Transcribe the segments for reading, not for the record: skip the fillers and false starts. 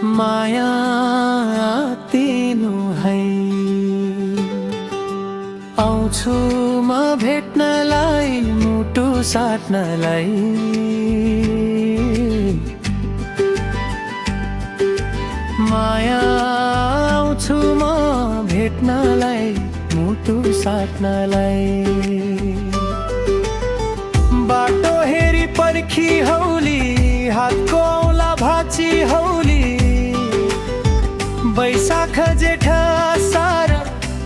माया दिनु है। आउँछु म भेट्नलाई, मुटु साट्नलाई। माया आउँछु म भेट्नलाई, मुटु साट्नलाई। बाटो हेरी पर्खी हौली, हातको औला भाँची हौली। बैशाख जेठ असार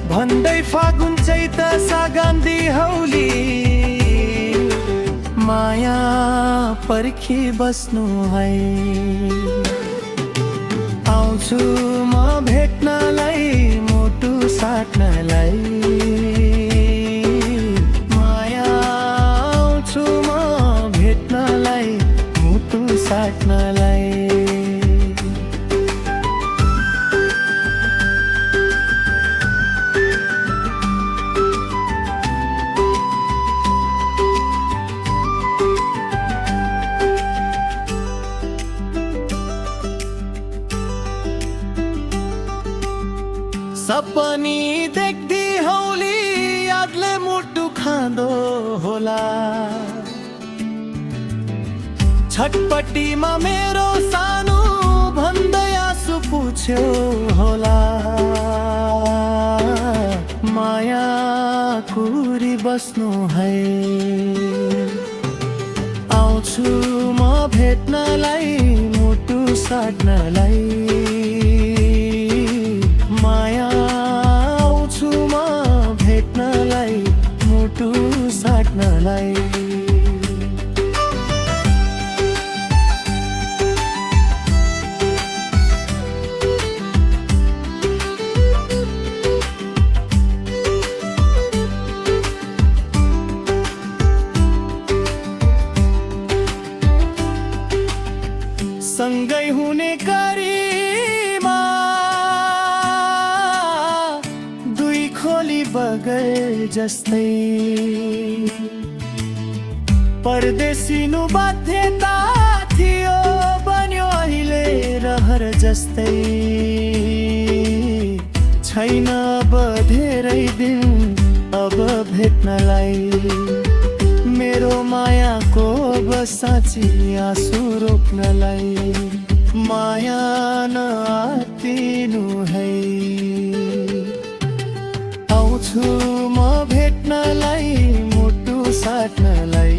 भन्दै फागुन चैत सागान्दी हौली। माया पर्खी बस्नु है। आउँछु म भेट्नलाई, मुटु साट्नलाई। माया आउँछु म भेट्नलाई, मुटु साट्नलाई। सपनी देख्दी हौली, यादले मुटु खाँदो होला। छटपट्टीमा मेरो सानो भन्दै आँसु पुछ्यो होला। माया कुरी बस्नु है। आउँछु म भेट्नलाई, मुटु साट्नलाई। माया आउँछु म भेट्नलाई, मुटु साट्नलाई। सँगै हुने करीमा दुई खोली बगर जस्तै। परदेशिनु बाध्यता थियो, बन्यो अहिले रहर जस्तै। छैन अब धेरै दिन अब भेट्नलाई। मेरो मायाको बसाची आँसु रोक्नलाई। माया नआत्तिनु है। आउँछु म भेट्नलाई, मुटु साट्नलाई।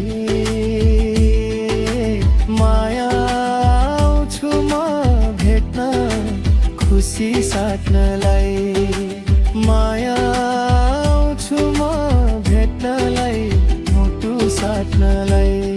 माया आउँछु म भेट्न, खुसी साट्नलाई। माया आउँछु म भेट्नलाई, मुटु साट्नलाई।